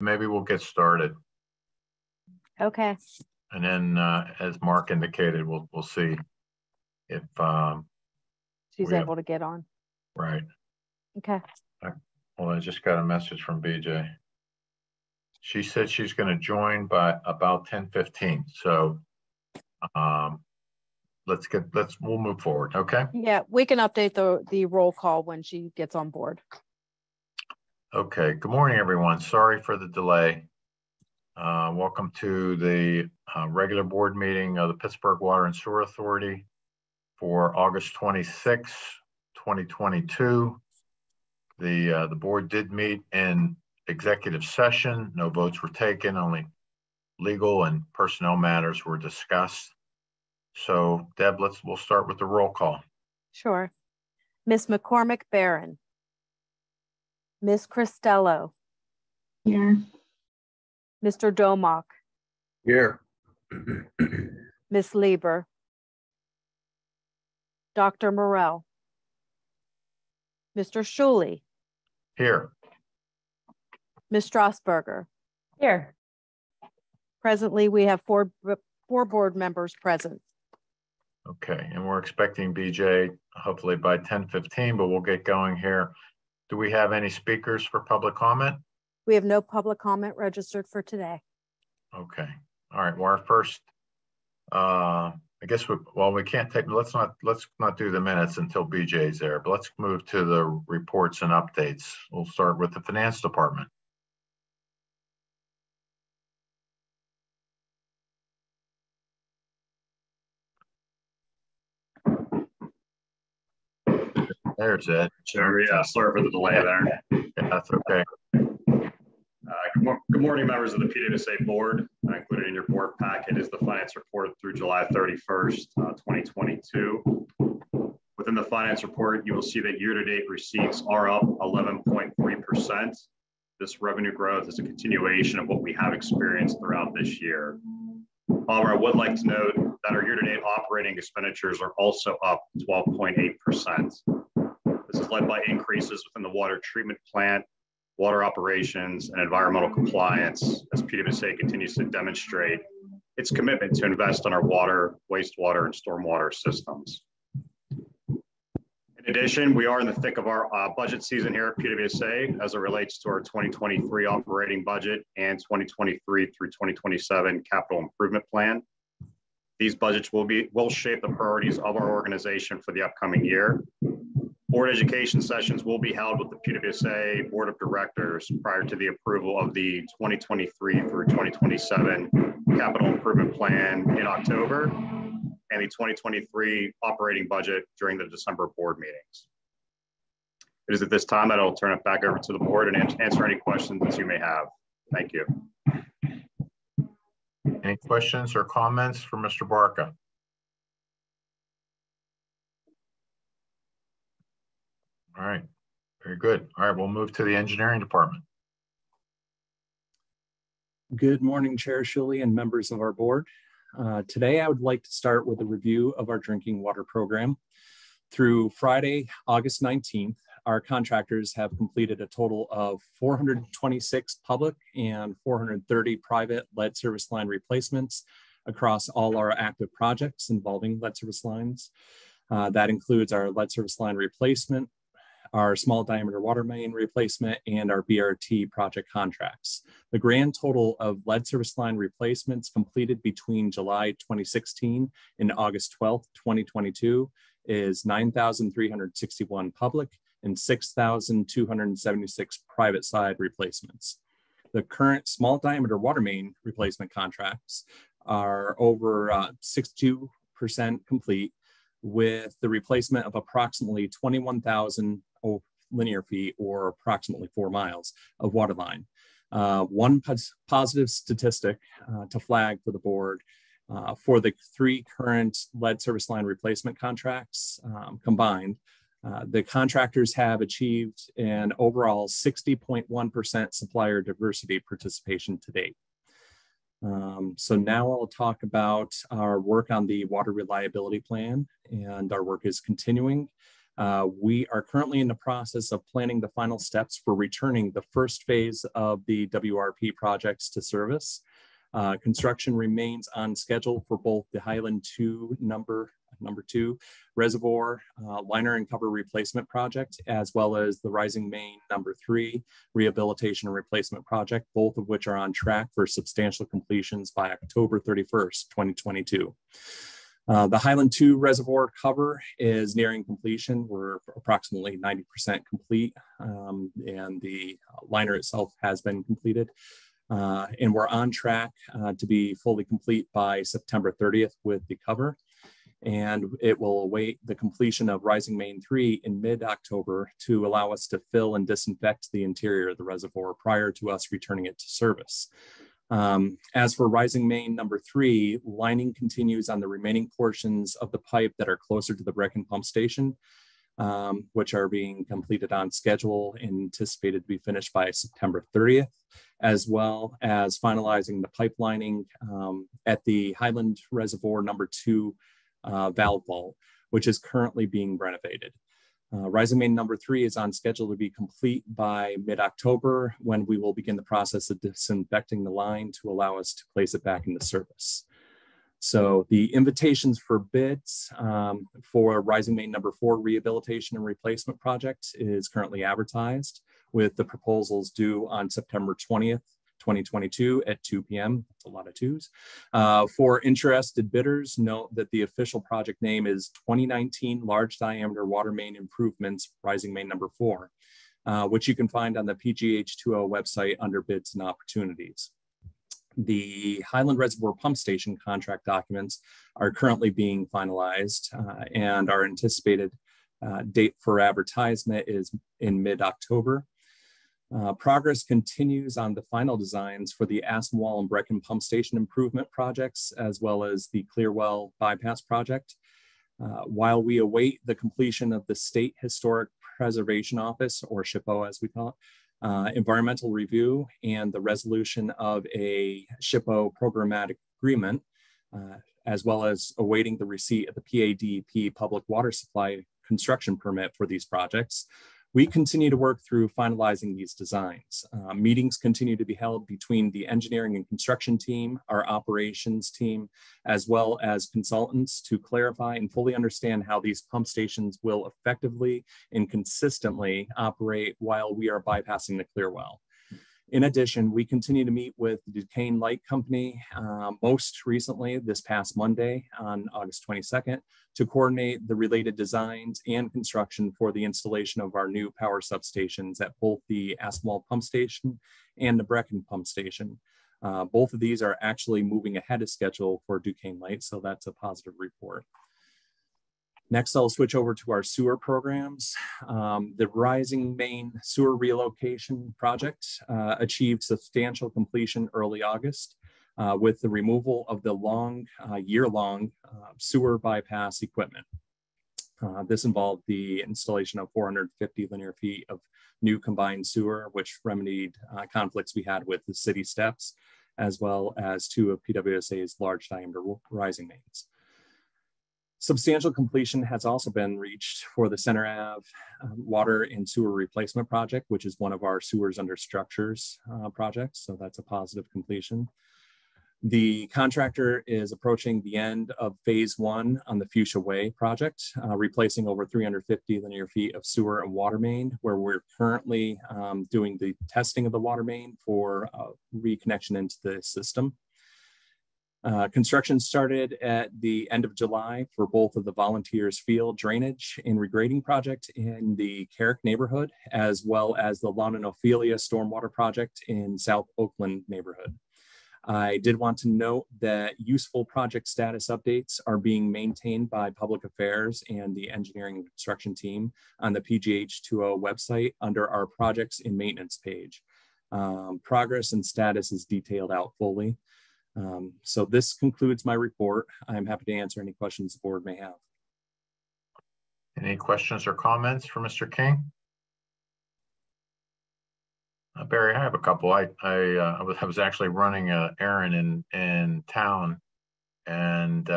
maybe we'll get started. Okay. And then, as Mark indicated, we'll see if she's able to get on. Right. Okay. Well, I just got a message from BJ. She said she's going to join by about 10:15. So we'll move forward. Okay. Yeah, we can update the roll call when she gets on board. Okay. Good morning, everyone. Sorry for the delay. Welcome to the regular board meeting of the Pittsburgh Water and Sewer Authority for August 26, 2022. The board did meet in executive session. No votes were taken. Only legal and personnel matters were discussed. So, Deb, we'll start with the roll call. Sure. Ms. McCormick Barron. Ms. Cristello. Here. Mr. Domock. Here. Ms. Lieber. Dr. Morell. Mr. Schuley. Here. Ms. Strasburger. Here. Presently, we have four board members present. Okay, and we're expecting BJ hopefully by 10:15, but we'll get going here. Do we have any speakers for public comment? We have no public comment registered for today. Okay. All right. Well, our first, I guess we can't take. Let's not do the minutes until BJ's there. But let's move to the reports and updates. We'll start with the finance department. There's Ed. Sure. Yeah. Sorry for the delay there. Yeah, that's okay. Good morning, members of the PWSA board. Included in your board packet is the finance report through July 31st, 2022. Within the finance report, you will see that year-to-date receipts are up 11.3%. This revenue growth is a continuation of what we have experienced throughout this year. However, I would like to note that our year-to-date operating expenditures are also up 12.8%. This is led by increases within the water treatment plant, water operations, and environmental compliance, as PWSA continues to demonstrate its commitment to invest in our water, wastewater, and stormwater systems. In addition, we are in the thick of our budget season here at PWSA as it relates to our 2023 operating budget and 2023 through 2027 capital improvement plan. These budgets will shape the priorities of our organization for the upcoming year. Board education sessions will be held with the PWSA Board of Directors prior to the approval of the 2023 through 2027 capital improvement plan in October and the 2023 operating budget during the December board meetings. It is at this time that I'll turn it back over to the board and answer any questions that you may have. Thank you. Any questions or comments for Mr. Barca? All right, very good. All right, we'll move to the engineering department. Good morning, Chair Schuley and members of our board. Today, I would like to start with a review of our drinking water program. Through Friday, August 19th, our contractors have completed a total of 426 public and 430 private lead service line replacements across all our active projects involving lead service lines. That includes our lead service line replacement, our small diameter water main replacement, and our BRT project contracts. The grand total of lead service line replacements completed between July 2016 and August 12th, 2022 is 9,361 public and 6,276 private side replacements. The current small diameter water main replacement contracts are over 62% complete, with the replacement of approximately 21,000 linear feet or approximately 4 miles of water line. One positive statistic to flag for the board for the 3 current lead service line replacement contracts combined, the contractors have achieved an overall 60.1% supplier diversity participation to date. So now I'll talk about our work on the water reliability plan, and our work is continuing. We are currently in the process of planning the final steps for returning the first phase of the WRP projects to service. Construction remains on schedule for both the Highland 2 number 2 reservoir liner and cover replacement project, as well as the Rising Main number 3 rehabilitation and replacement project, both of which are on track for substantial completions by October 31st, 2022. The Highland 2 reservoir cover is nearing completion. We're approximately 90% complete, and the liner itself has been completed. And we're on track to be fully complete by September 30th with the cover. And it will await the completion of Rising Main 3 in mid-October to allow us to fill and disinfect the interior of the reservoir prior to us returning it to service. As for Rising Main number 3, lining continues on the remaining portions of the pipe that are closer to the Brecken pump station, which are being completed on schedule, anticipated to be finished by September 30th, as well as finalizing the pipe lining at the Highland Reservoir number 2 valve vault, which is currently being renovated. Rising Main number 3 is on schedule to be complete by mid-October, when we will begin the process of disinfecting the line to allow us to place it back into service. So the invitations for bids for Rising Main number 4 rehabilitation and replacement project is currently advertised, with the proposals due on September 20th, 2022 at 2 p.m. That's a lot of twos. For interested bidders, note that the official project name is 2019 Large Diameter Water Main Improvements Rising Main number 4, which you can find on the PGH2O website under bids and opportunities. The Highland Reservoir Pump Station contract documents are currently being finalized, and our anticipated date for advertisement is in mid-October. Progress continues on the final designs for the Aspenwall and Brecken Pump Station improvement projects, as well as the Clearwell Bypass project. While we await the completion of the State Historic Preservation Office, or SHPO as we call it, environmental review and the resolution of a SHPO programmatic agreement, as well as awaiting the receipt of the PADP public water supply construction permit for these projects, we continue to work through finalizing these designs. Meetings continue to be held between the engineering and construction team, our operations team, as well as consultants to clarify and fully understand how these pump stations will effectively and consistently operate while we are bypassing the Clearwell. In addition, we continue to meet with the Duquesne Light Company, most recently this past Monday on August 22nd, to coordinate the related designs and construction for the installation of our new power substations at both the Aspenwall Pump Station and the Brecken Pump Station. Both of these are actually moving ahead of schedule for Duquesne Light, so that's a positive report. Next, I'll switch over to our sewer programs. The Rising Main Sewer Relocation Project achieved substantial completion early August with the removal of the year-long sewer bypass equipment. This involved the installation of 450 linear feet of new combined sewer, which remedied conflicts we had with the city steps, as well as 2 of PWSA's large diameter rising mains. Substantial completion has also been reached for the Center Ave water and sewer replacement project, which is one of our sewers under structures projects. So that's a positive completion. The contractor is approaching the end of phase 1 on the Fuchsia Way project, replacing over 350 linear feet of sewer and water main, where we're currently doing the testing of the water main for reconnection into the system. Construction started at the end of July for both of the Volunteers Field drainage and regrading project in the Carrick neighborhood, as well as the Lawn and Ophelia stormwater project in South Oakland neighborhood. I did want to note that useful project status updates are being maintained by Public Affairs and the Engineering and Construction team on the PGH2O website under our projects and maintenance page. Progress and status is detailed out fully. So this concludes my report. I'm happy to answer any questions the board may have. Any questions or comments for Mr. King? Barry, I have a couple. I was actually running an errand in town, and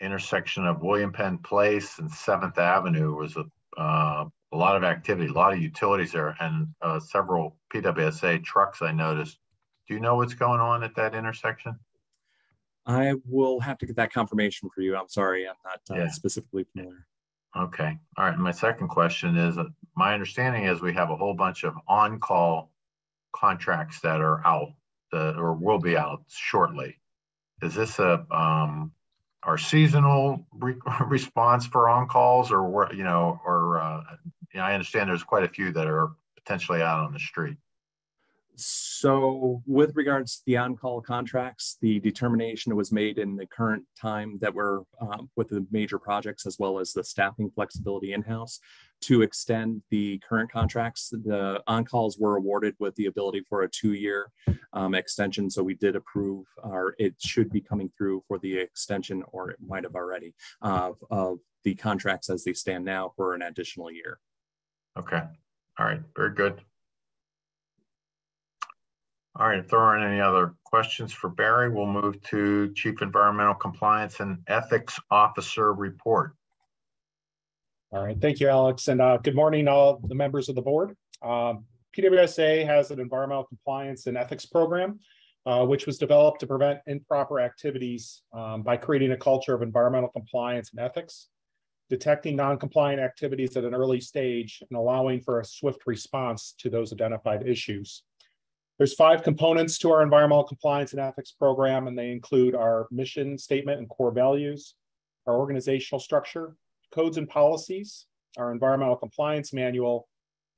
intersection of William Penn Place and 7th Avenue was a lot of activity, a lot of utilities there, and several PWSA trucks I noticed. Do you know what's going on at that intersection? I will have to get that confirmation for you. I'm sorry, I'm not specifically familiar. Okay. All right. My second question is, my understanding is we have a whole bunch of on-call contracts that are out or will be out shortly. Is this our seasonal response for on-calls, or I understand there's quite a few that are potentially out on the street. So with regards to the on-call contracts, the determination was made in the current time that we're with the major projects, as well as the staffing flexibility in-house, to extend the current contracts. The on-calls were awarded with the ability for a 2-year extension. So we did approve, or it should be coming through for the extension, or it might have already, of the contracts as they stand now for an additional year. Okay. All right. Very good. All right, if there aren't any other questions for Barry, we'll move to Chief Environmental Compliance and Ethics Officer report. All right, thank you, Alex, and good morning, all the members of the board. PWSA has an environmental compliance and ethics program, which was developed to prevent improper activities by creating a culture of environmental compliance and ethics, detecting non-compliant activities at an early stage, and allowing for a swift response to those identified issues. There's 5 components to our environmental compliance and ethics program, and they include our mission statement and core values, our organizational structure, codes and policies, our environmental compliance manual,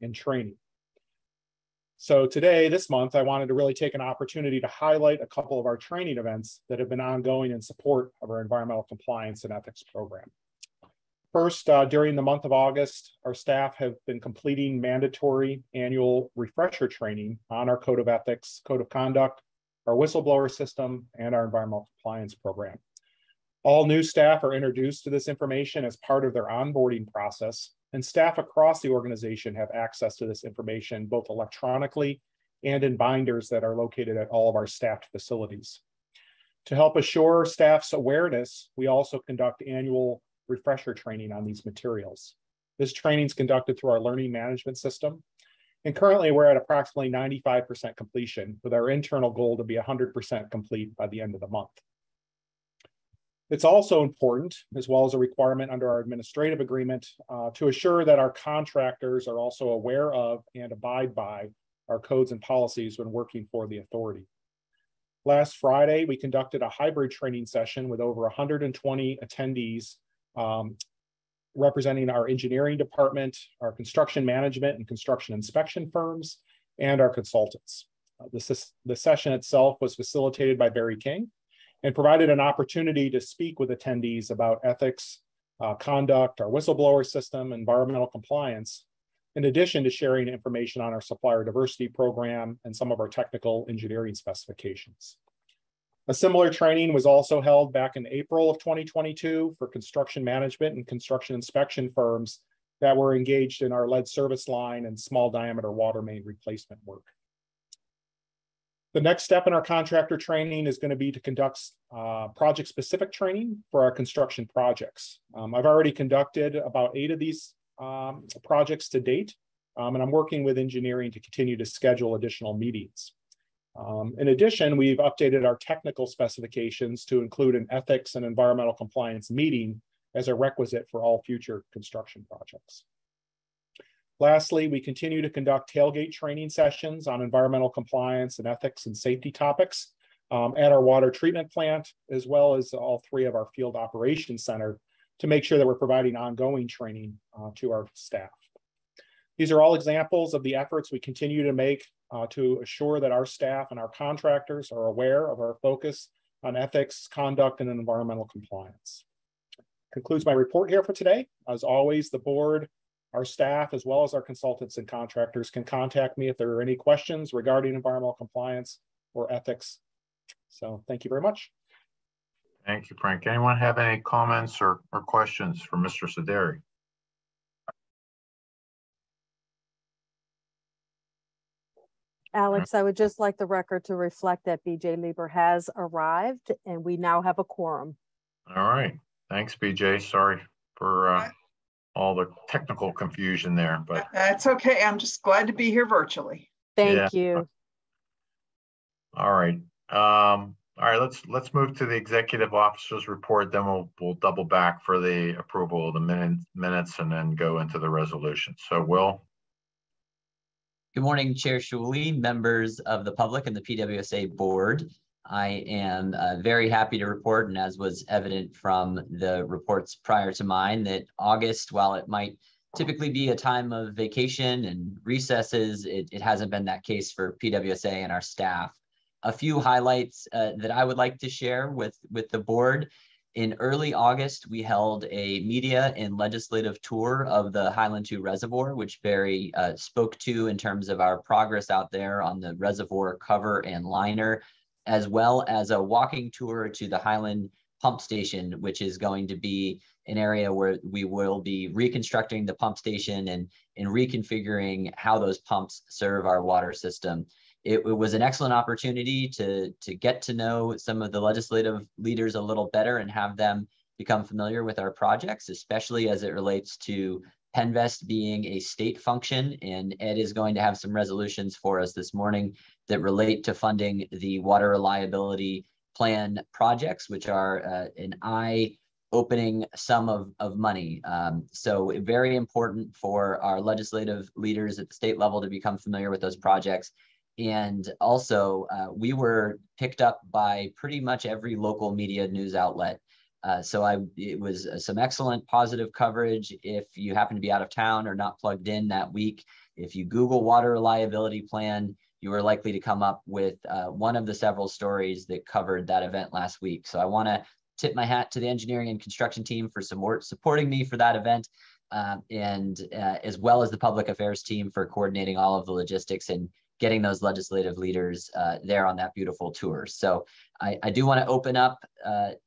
and training. So today, this month, I wanted to really take an opportunity to highlight a couple of our training events that have been ongoing in support of our environmental compliance and ethics program. First, during the month of August, our staff have been completing mandatory annual refresher training on our code of ethics, code of conduct, our whistleblower system, and our environmental compliance program. All new staff are introduced to this information as part of their onboarding process, and staff across the organization have access to this information both electronically and in binders that are located at all of our staffed facilities. To help assure staff's awareness, we also conduct annual refresher training on these materials. This training is conducted through our learning management system. And currently we're at approximately 95% completion, with our internal goal to be 100% complete by the end of the month. It's also important, as well as a requirement under our administrative agreement, to assure that our contractors are also aware of and abide by our codes and policies when working for the authority. Last Friday, we conducted a hybrid training session with over 120 attendees representing our engineering department, our construction management and construction inspection firms, and our consultants. The session itself was facilitated by Barry King and provided an opportunity to speak with attendees about ethics, conduct, our whistleblower system, environmental compliance, in addition to sharing information on our supplier diversity program and some of our technical engineering specifications. A similar training was also held back in April of 2022 for construction management and construction inspection firms that were engaged in our lead service line and small diameter water main replacement work. The next step in our contractor training is going to be to conduct project-specific training for our construction projects. I've already conducted about 8 of these projects to date, and I'm working with engineering to continue to schedule additional meetings. In addition, we've updated our technical specifications to include an ethics and environmental compliance meeting as a requisite for all future construction projects. Lastly, we continue to conduct tailgate training sessions on environmental compliance and ethics and safety topics at our water treatment plant, as well as all 3 of our field operations center, to make sure that we're providing ongoing training to our staff. These are all examples of the efforts we continue to make to assure that our staff and our contractors are aware of our focus on ethics, conduct, and environmental compliance. Concludes my report here for today. As always, the board, our staff, as well as our consultants and contractors can contact me if there are any questions regarding environmental compliance or ethics. So thank you very much. Thank you, Frank. Anyone have any comments or questions for Mr. Sederi? Alex, I would just like the record to reflect that BJ Lieber has arrived and we now have a quorum. All right. Thanks, BJ. Sorry for all the technical confusion there, but That's okay. I'm just glad to be here virtually. Thank you. all right. All right, let's move to the executive officer's report. Then we'll double back for the approval of the minutes and then go into the resolution. So, Will. Good morning, Chair Shuley, members of the public and the PWSA board. I am very happy to report, and as was evident from the reports prior to mine, that August, while it might typically be a time of vacation and recesses, it hasn't been that case for PWSA and our staff. A few highlights that I would like to share with the board. In early August, we held a media and legislative tour of the Highland 2 Reservoir, which Barry spoke to in terms of our progress out there on the reservoir cover and liner, as well as a walking tour to the Highland Pump Station, which is going to be an area where we will be reconstructing the pump station and reconfiguring how those pumps serve our water system. It was an excellent opportunity to get to know some of the legislative leaders a little better and have them become familiar with our projects, especially as it relates to Penvest being a state function. And Ed is going to have some resolutions for us this morning that relate to funding the water reliability plan projects, which are an eye-opening sum of money. So very important for our legislative leaders at the state level to become familiar with those projects. And also, we were picked up by pretty much every local media news outlet. It was some excellent positive coverage. If you happen to be out of town or not plugged in that week, if you Google water reliability plan, you are likely to come up with one of the several stories that covered that event last week. So I want to tip my hat to the engineering and construction team for supporting me for that event, and as well as the public affairs team for coordinating all of the logistics and getting those legislative leaders there on that beautiful tour. So I do want to open up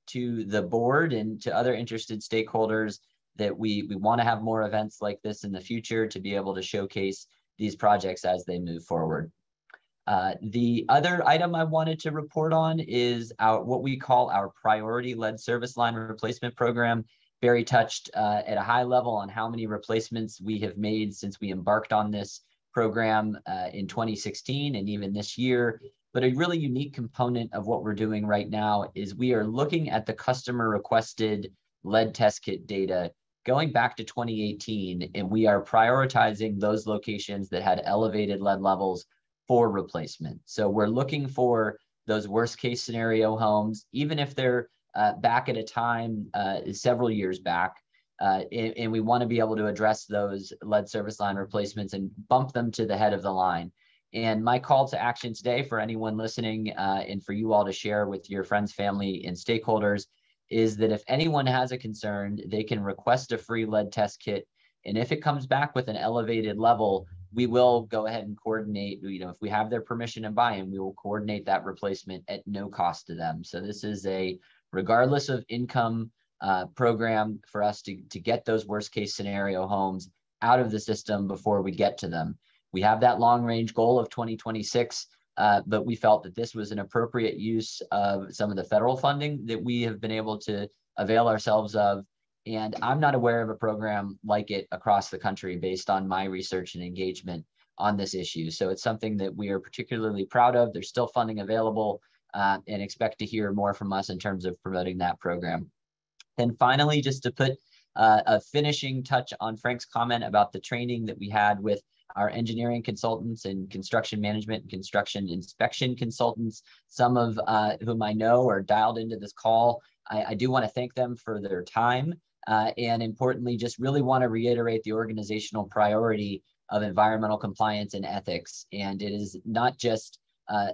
to the board and to other interested stakeholders that we want to have more events like this in the future to be able to showcase these projects as they move forward. The other item I wanted to report on is what we call our priority lead service line replacement program. Barry touched at a high level on how many replacements we have made since we embarked on this program in 2016 and even this year. But a really unique component of what we're doing right now is we are looking at the customer requested lead test kit data going back to 2018, and we are prioritizing those locations that had elevated lead levels for replacement. So we're looking for those worst case scenario homes, even if they're back at a time several years back. And we want to be able to address those lead service line replacements and bump them to the head of the line. And my call to action today for anyone listening and for you all to share with your friends, family, and stakeholders is that if anyone has a concern, they can request a free lead test kit. And if it comes back with an elevated level, we will go ahead and coordinate, if we have their permission and buy-in, we will coordinate that replacement at no cost to them. So this is a, regardless of income, program for us to get those worst case scenario homes out of the system before we get to them. We have that long range goal of 2026, but we felt that this was an appropriate use of some of the federal funding that we have been able to avail ourselves of. And I'm not aware of a program like it across the country based on my research and engagement on this issue. So it's something that we are particularly proud of. There's still funding available, and expect to hear more from us in terms of promoting that program. And finally, just to put a finishing touch on Frank's comment about the training that we had with our engineering consultants and construction management and construction inspection consultants, some of whom I know are dialed into this call. I do want to thank them for their time, and importantly, just really want to reiterate the organizational priority of environmental compliance and ethics. And it is not just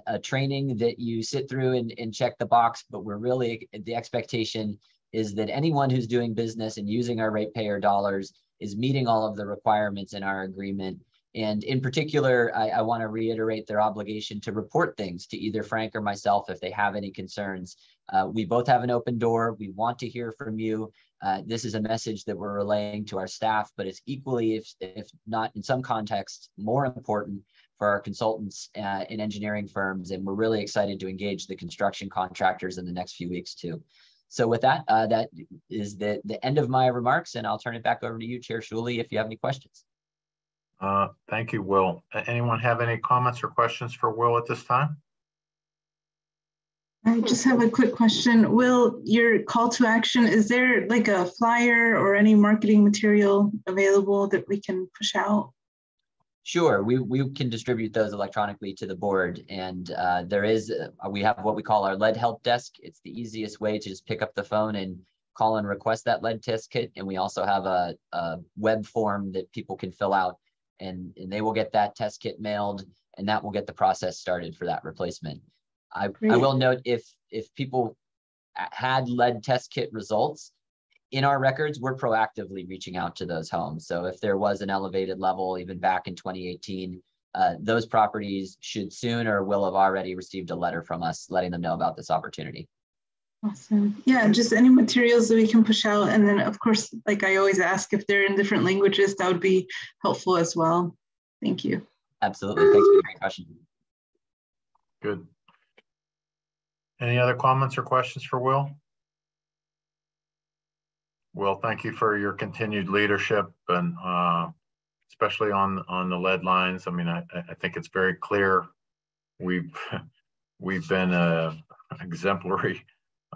a training that you sit through and check the box, but we're really, the expectation is that anyone who's doing business and using our ratepayer dollars is meeting all of the requirements in our agreement. And in particular, I want to reiterate their obligation to report things to either Frank or myself if they have any concerns. We both have an open door. We want to hear from you. This is a message that we're relaying to our staff, but it's equally, if not in some contexts, more important for our consultants in engineering firms. And we're really excited to engage the construction contractors in the next few weeks too. So with that, that is the end of my remarks, and I'll turn it back over to you, Chair Shuley, if you have any questions. Thank you, Will. Anyone have any comments or questions for Will at this time? I just have a quick question. Will, your call to action, is there like a flyer or any marketing material available that we can push out? Sure, we can distribute those electronically to the board, and we have what we call our lead help desk. It's the easiest way to just pick up the phone and call and request that lead test kit. And we also have a web form that people can fill out, and they will get that test kit mailed, and that will get the process started for that replacement. I will note, if people had lead test kit results in our records, we're proactively reaching out to those homes. So if there was an elevated level, even back in 2018, those properties should soon or will have already received a letter from us letting them know about this opportunity. Awesome. Yeah, just any materials that we can push out. And then of course, like I always ask, if they're in different languages, that would be helpful as well. Thank you. Absolutely, thanks for the great question. Good. Any other comments or questions for Will? Will, thank you for your continued leadership, and especially on the lead lines. I mean, I think it's very clear we've been exemplary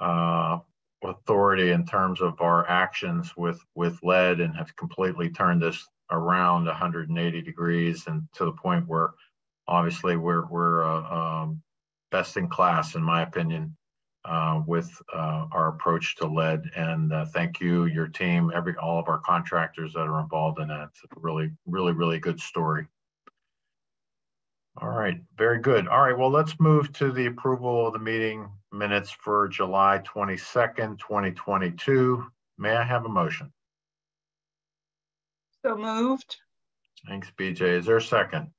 authority in terms of our actions with lead, and have completely turned this around 180 degrees, and to the point where obviously we're best in class, in my opinion, with our approach to lead. And thank you, your team, all of our contractors that are involved in that. It's a really good story. All right, very good. All right, well, let's move to the approval of the meeting minutes for July 22nd, 2022. May I have a motion? So moved. Thanks, BJ. Is there a second?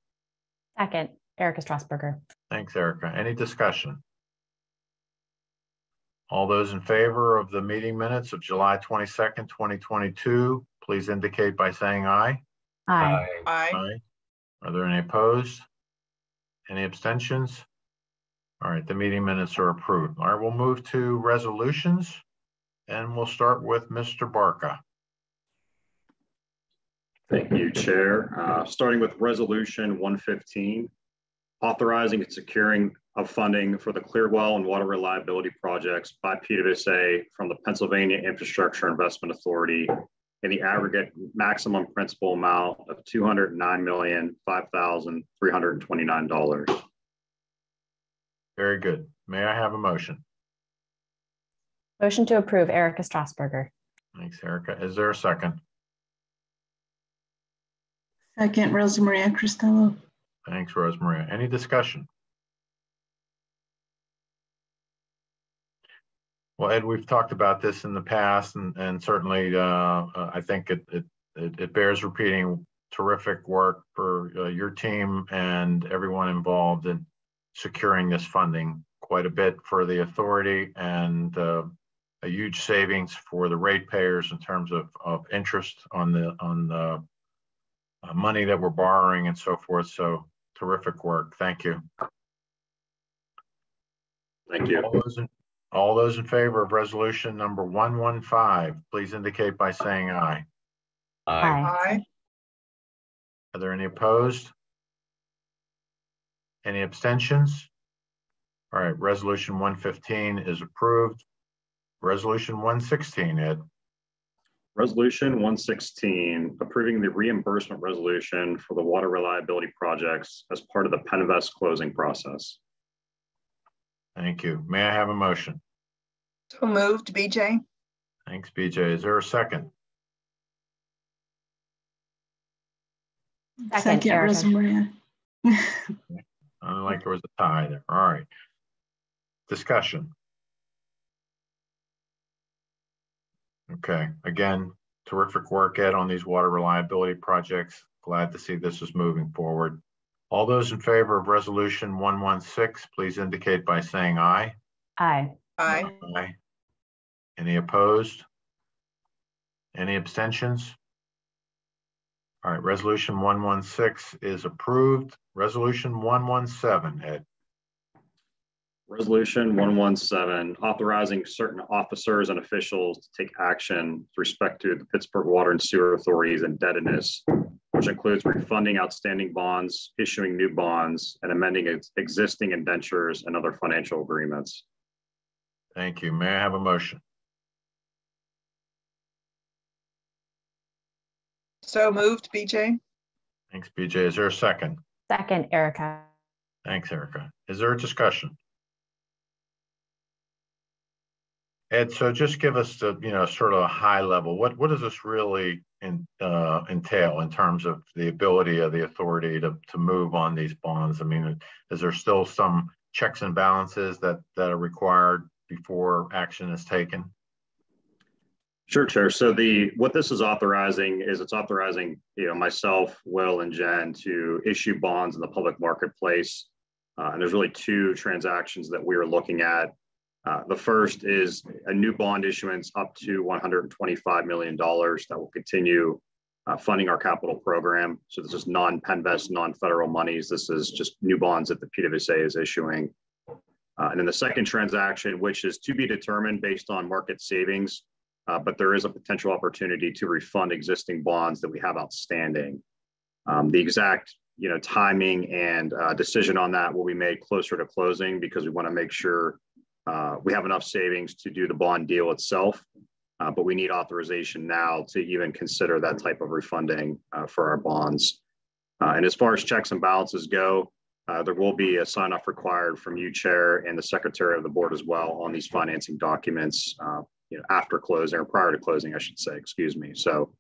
Second, Erica Strasburger. Thanks, Erica. Any discussion? All those in favor of the meeting minutes of July 22nd, 2022, please indicate by saying aye. Aye. Aye. Aye. Are there any opposed? Any abstentions? All right, the meeting minutes are approved. All right, we'll move to resolutions, and we'll start with Mr. Barca. Thank you, Chair. Starting with Resolution 115, authorizing and securing of funding for the Clearwell and water reliability projects by PWSA from the Pennsylvania Infrastructure Investment Authority in the aggregate maximum principal amount of $209,005,329. Very good. May I have a motion? Motion to approve, Erica Strasburger. Thanks, Erica. Is there a second? Second, Rosa Maria Cristello. Thanks, Rosemaria. Any discussion? Well, Ed, we've talked about this in the past, and certainly I think it bears repeating. Terrific work for your team and everyone involved in securing this funding. Quite a bit for the authority, and a huge savings for the ratepayers in terms of interest on the money that we're borrowing and so forth. So terrific work. Thank you. Thank you. All those in favor of resolution number 115, please indicate by saying aye. Aye. Aye. Are there any opposed? Any abstentions? All right, resolution 115 is approved. Resolution 116, Ed. Resolution 116, approving the reimbursement resolution for the water reliability projects as part of the Penvest closing process. Thank you. May I have a motion? So moved, BJ. Thanks, BJ. Is there a second? Second, Erica. Rosa Maria. I like there was a tie there. All right. Discussion. Okay. Again, terrific work, Ed, on these water reliability projects. Glad to see this is moving forward. All those in favor of resolution 116, please indicate by saying aye. Aye. Aye. Aye. Any opposed? Any abstentions? All right, resolution 116 is approved. Resolution 117, Ed. Resolution 117, authorizing certain officers and officials to take action with respect to the Pittsburgh Water and Sewer Authority's indebtedness, which includes refunding outstanding bonds, issuing new bonds, and amending existing indentures and other financial agreements. Thank you. May I have a motion? So moved, BJ. Thanks, BJ. Is there a second? Second, Erica. Thanks, Erica. Is there a discussion? Ed, so just give us the, sort of a high level. What does this really entail in terms of the ability of the authority to move on these bonds? I mean, is there still some checks and balances that are required before action is taken? Sure, Chair. So what this is authorizing is it's authorizing myself, Will, and Jen to issue bonds in the public marketplace. And there's really two transactions that we are looking at. The first is a new bond issuance up to $125 million that will continue funding our capital program. So this is non-PennVest, non-federal monies. This is just new bonds that the PWSA is issuing. And then the second transaction, which is to be determined based on market savings, but there is a potential opportunity to refund existing bonds that we have outstanding. The exact timing and decision on that will be made closer to closing because we want to make sure we have enough savings to do the bond deal itself, but we need authorization now to even consider that type of refunding for our bonds. And as far as checks and balances go, there will be a sign-off required from you, Chair, and the Secretary of the Board as well on these financing documents after closing or prior to closing, I should say, excuse me. So,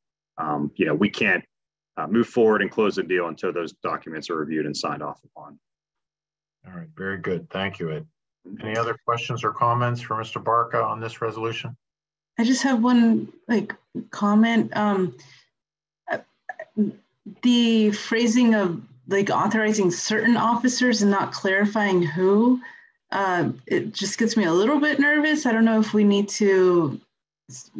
we can't move forward and close the deal until those documents are reviewed and signed off upon. All right, very good. Thank you, Ed. Any other questions or comments for Mr. Barca on this resolution? I just have one comment. The phrasing of authorizing certain officers and not clarifying who, it just gets me a little bit nervous. I don't know if we need to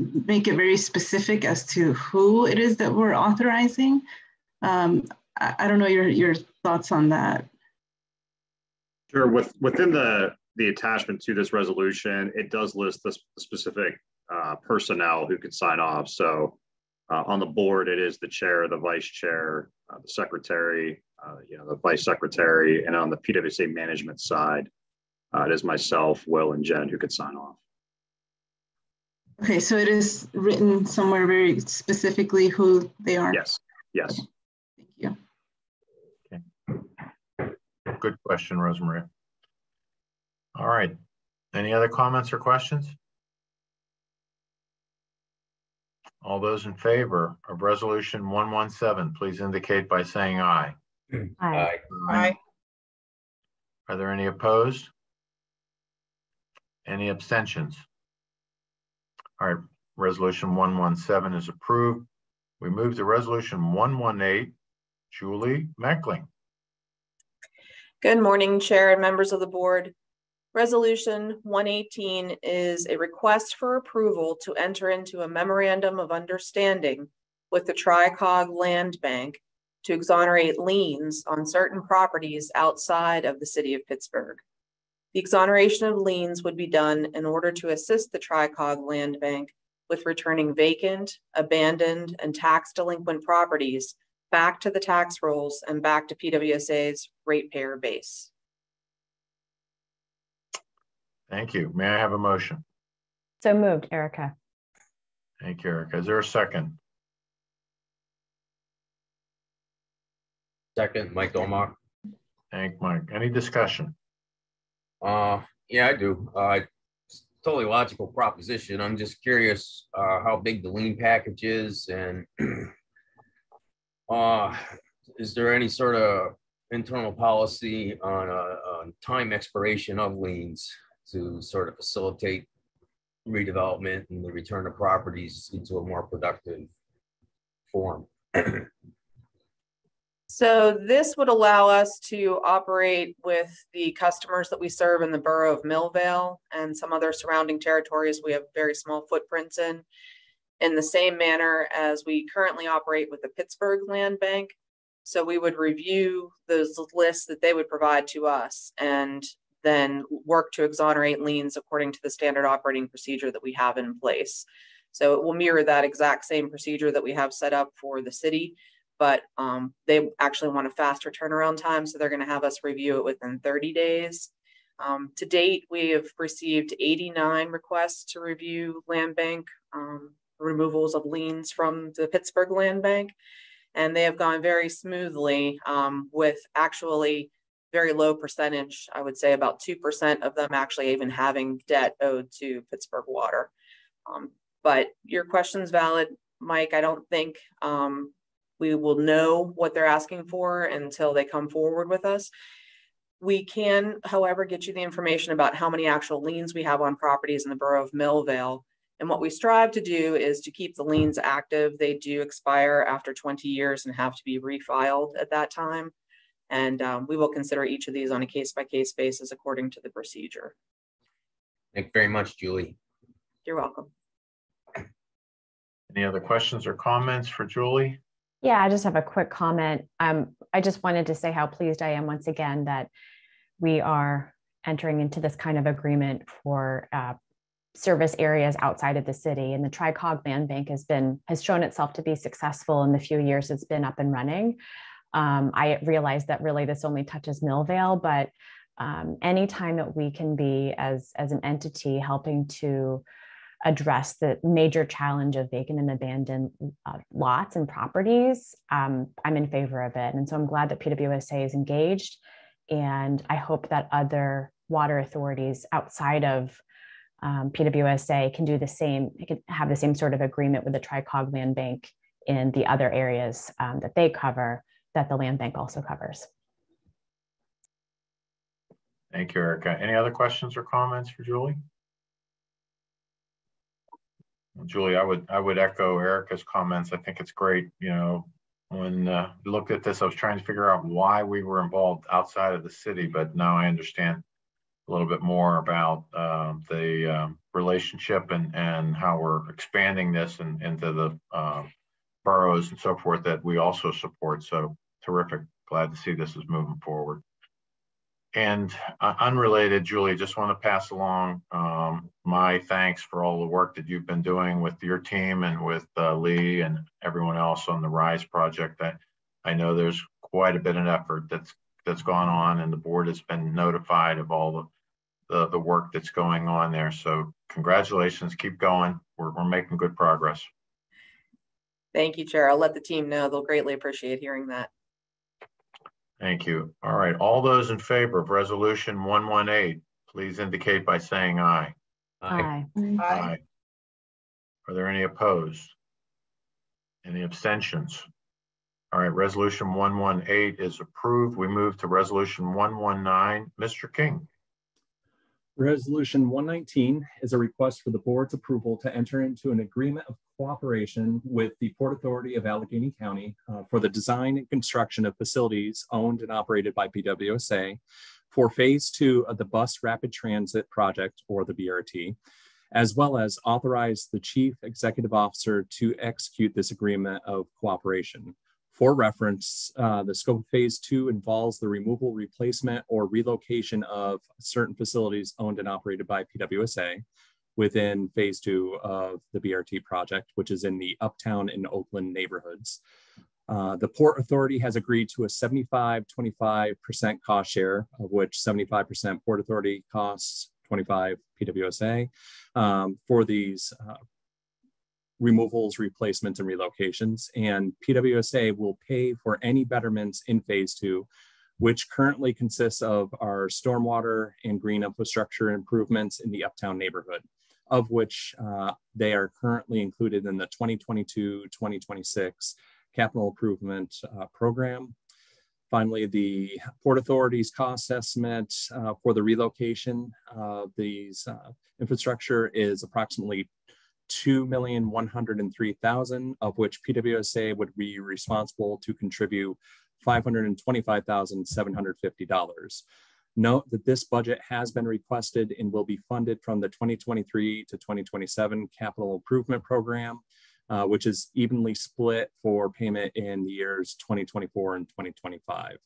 make it very specific as to who it is that we're authorizing. I don't know your thoughts on that. Sure. Within the attachment to this resolution, it does list the specific personnel who could sign off. So on the board, it is the chair, the vice chair, the secretary, the vice secretary, and on the PWSA management side, it is myself, Will, and Jen who could sign off. Okay, so it is written somewhere very specifically who they are? Yes, yes. Thank you. Okay. Good question, Rosemary. All right. Any other comments or questions? All those in favor of resolution 117, please indicate by saying aye. Aye. Aye. Are there any opposed? Any abstentions? All right, resolution 117 is approved. We move to resolution 118. Julie Meckling. Good morning, Chair and members of the board. Resolution 118 is a request for approval to enter into a memorandum of understanding with the Tri-Cog Land Bank to exonerate liens on certain properties outside of the city of Pittsburgh. The exoneration of liens would be done in order to assist the Tri-Cog Land Bank with returning vacant, abandoned, and tax delinquent properties back to the tax rolls and back to PWSA's ratepayer base. Thank you. May I have a motion? So moved, Erica. Thank you, Erica. Is there a second? Second, Mike Dolmar. Thank Mike. Any discussion? Yeah, I do. It's a totally logical proposition. I'm just curious how big the lien package is, and is there any sort of internal policy on time expiration of liens to sort of facilitate redevelopment and the return of properties into a more productive form? So this would allow us to operate with the customers that we serve in the borough of Millvale and some other surrounding territories we have very small footprints in the same manner as we currently operate with the Pittsburgh Land Bank. So we would review those lists that they would provide to us and then work to exonerate liens according to the standard operating procedure that we have in place. So it will mirror that exact same procedure that we have set up for the city, but they actually want a faster turnaround time. So they're going to have us review it within 30 days. To date, we have received 89 requests to review land bank removals of liens from the Pittsburgh land bank. And they have gone very smoothly with actually very low percentage. I would say about 2% of them actually even having debt owed to Pittsburgh Water. But your question's valid, Mike. I don't think we will know what they're asking for until they come forward with us. We can, however, get you the information about how many actual liens we have on properties in the borough of Millvale. And what we strive to do is to keep the liens active. They do expire after 20 years and have to be refiled at that time. And we will consider each of these on a case-by-case basis according to the procedure. Thank you very much, Julie. You're welcome. Any other questions or comments for Julie? Yeah, I just have a quick comment. I just wanted to say how pleased I am once again that we are entering into this kind of agreement for service areas outside of the city. And the Tri-Cog Land Bank has shown itself to be successful in the few years it's been up and running. I realize that really this only touches Millvale, but anytime that we can be as an entity helping to address the major challenge of vacant and abandoned lots and properties, I'm in favor of it. And so I'm glad that PWSA is engaged. And I hope that other water authorities outside of PWSA can do the same, can have the same sort of agreement with the Tri-Cog Land Bank in the other areas that they cover, that the land bank also covers. Thank you, Erica. Any other questions or comments for Julie? Julie, I would echo Erica's comments. I think it's great. You know, when I looked at this, I was trying to figure out why we were involved outside of the city, but now I understand a little bit more about the relationship and how we're expanding this into the boroughs and so forth that we also support. So terrific. Glad to see this is moving forward. And unrelated, Julie, just want to pass along my thanks for all the work that you've been doing with your team and with Lee and everyone else on the RISE project. I know there's quite a bit of effort that's gone on, and the board has been notified of all the work that's going on there. So congratulations, keep going. We're making good progress. Thank you, Chair. I'll let the team know. They'll greatly appreciate hearing that. Thank you. All right, all those in favor of resolution 118, please indicate by saying aye. Aye. Aye. Are there any opposed? Any abstentions? All right, resolution 118 is approved. We move to resolution 119. Mr. King. Resolution 119 is a request for the board's approval to enter into an agreement of cooperation with the Port Authority of Allegheny County for the design and construction of facilities owned and operated by PWSA for phase 2 of the Bus Rapid Transit Project, or the BRT, as well as authorize the Chief Executive Officer to execute this agreement of cooperation. For reference, the scope of phase 2 involves the removal, replacement, or relocation of certain facilities owned and operated by PWSA within phase 2 of the BRT project, which is in the Uptown and Oakland neighborhoods. The Port Authority has agreed to a 75-25% cost share, of which 75% Port Authority costs, 25 PWSA, for these removals, replacements, and relocations. And PWSA will pay for any betterments in phase 2, which currently consists of our stormwater and green infrastructure improvements in the Uptown neighborhood, of which they are currently included in the 2022-2026 capital improvement program. Finally, the Port Authority's cost estimate for the relocation of these infrastructure is approximately $2,103,000, of which PWSA would be responsible to contribute $525,750. Note that this budget has been requested and will be funded from the 2023 to 2027 capital improvement program, which is evenly split for payment in the years 2024 and 2025.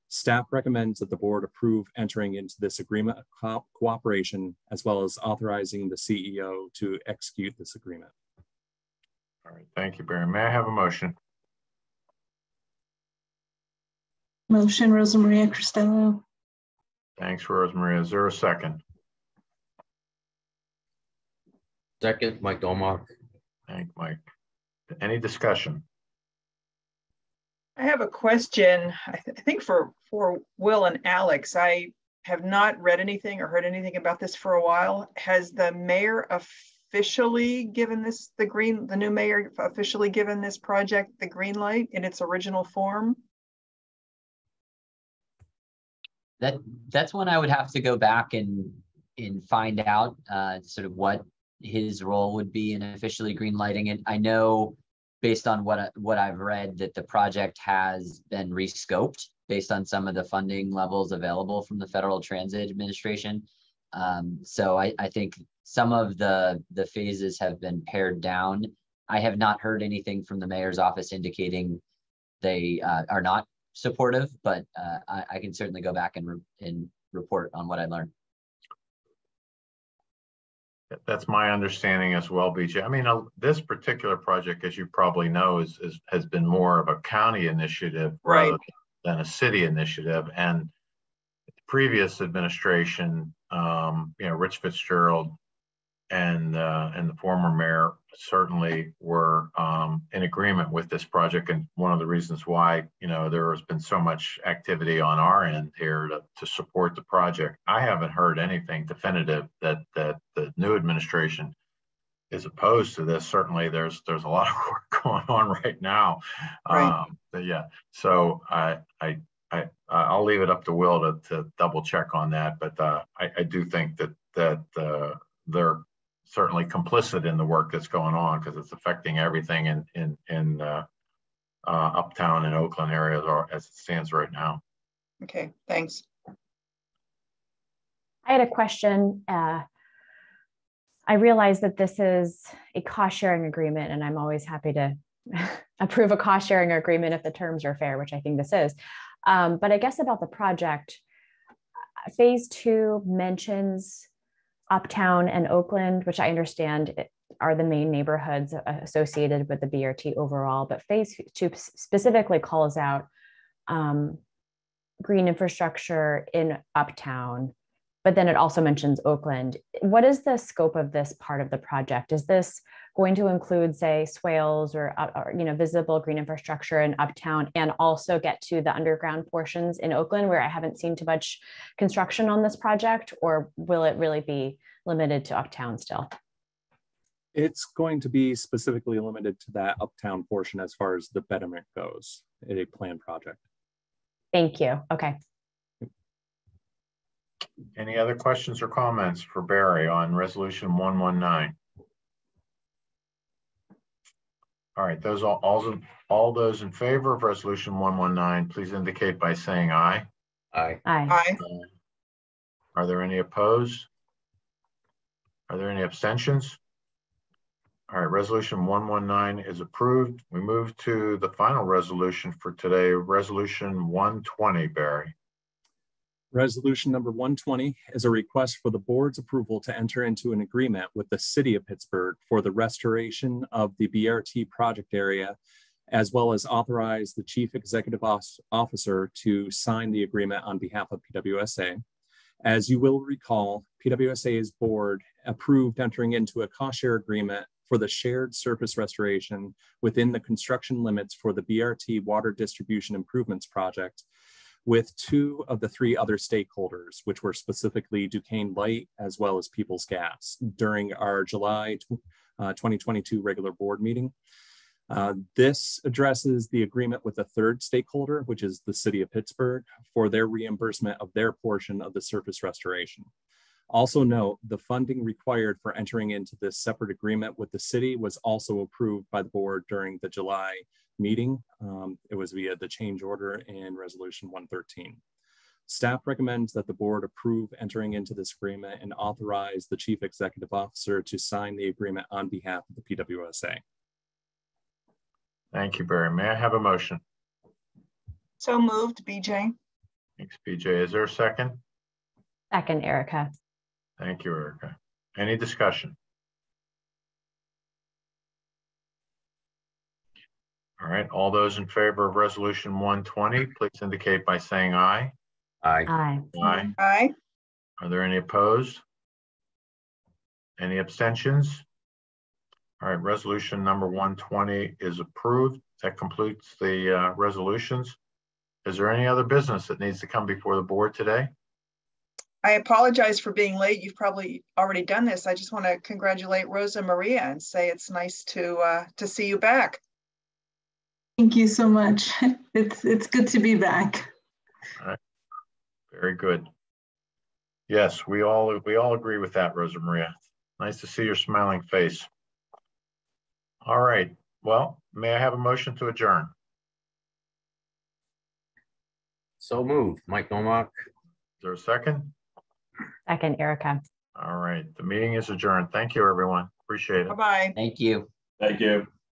Staff recommends that the board approve entering into this agreement of cooperation, as well as authorizing the CEO to execute this agreement. All right, thank you, Barry. May I have a motion? Motion, Rosa Maria Cristello. Thanks, Rosemaria. Is there a second? Second, Mike Dolmark. Thank Mike. Any discussion? I have a question, I think for Will and Alex. I have not read anything or heard anything about this for a while. Has the mayor officially given this the new mayor officially given this project the green light in its original form? That's when I would have to go back and find out sort of what his role would be in officially green lighting it. I know based on what I've read that the project has been rescoped based on some of the funding levels available from the Federal Transit Administration. So I think some of the phases have been pared down. I have not heard anything from the mayor's office indicating they are not supportive, but I can certainly go back and report on what I learned. That's my understanding as well, BJ. I mean, this particular project, as you probably know, has been more of a county initiative rather than a city initiative. And the previous administration, Rich Fitzgerald and the former mayor certainly were in agreement with this project. And one of the reasons why, there has been so much activity on our end here to support the project. I haven't heard anything definitive that the new administration is opposed to this. Certainly there's a lot of work going on right now. But yeah, so I'll leave it up to Will to double check on that. But I do think that they're certainly complicit in the work that's going on because it's affecting everything in Uptown and Oakland areas as it stands right now. Okay, thanks. I had a question. I realize that this is a cost sharing agreement, and I'm always happy to approve a cost sharing agreement if the terms are fair, which I think this is. But I guess about the project, phase 2 mentions Uptown and Oakland, which I understand are the main neighborhoods associated with the BRT overall, but phase 2 specifically calls out green infrastructure in Uptown, but then it also mentions Oakland. What is the scope of this part of the project? Is this going to include, say, swales or visible green infrastructure in Uptown and also get to the underground portions in Oakland where I haven't seen too much construction on this project, or will it really be limited to Uptown still? It's going to be specifically limited to that Uptown portion as far as the betterment goes, a planned project. Thank you. Okay. Any other questions or comments for Barry on resolution 119? All right, all those in favor of resolution 119, please indicate by saying aye. Aye. Aye. Are there any opposed? Are there any abstentions? All right, resolution 119 is approved. We move to the final resolution for today, resolution 120, Barry. Resolution number 120 is a request for the board's approval to enter into an agreement with the city of Pittsburgh for the restoration of the BRT project area, as well as authorize the chief executive officer to sign the agreement on behalf of PWSA. As you will recall, PWSA's board approved entering into a cost share agreement for the shared surface restoration within the construction limits for the BRT water distribution improvements project with 2 of the 3 other stakeholders, which were specifically Duquesne Light as well as Peoples Gas during our July 2022 regular board meeting. This addresses the agreement with a 3rd stakeholder, which is the city of Pittsburgh, for their reimbursement of their portion of the surface restoration. Also note, the funding required for entering into this separate agreement with the city was also approved by the board during the July meeting. It was via the change order in resolution 113. Staff recommends that the board approve entering into this agreement and authorize the chief executive officer to sign the agreement on behalf of the PWSA. Thank you, Barry. May I have a motion? So moved, BJ. Thanks, PJ. Is there a second? Second, Erica. Thank you, Erica. Any discussion? All right, all those in favor of resolution 120, please indicate by saying aye. Aye. Aye. Aye. Aye. Are there any opposed? Any abstentions? All right, resolution number 120 is approved. That completes the resolutions. Is there any other business that needs to come before the board today? I apologize for being late. You've probably already done this. I just want to congratulate Rosa Maria and say it's nice to see you back. Thank you so much. It's good to be back. All right. Very good. Yes, we all agree with that, Rosa Maria. Nice to see your smiling face. All right. Well, may I have a motion to adjourn? So moved. Mike Nomak. Is there a second? Second, Erica. All right. The meeting is adjourned. Thank you, everyone. Appreciate it. Bye-bye. Thank you. Thank you.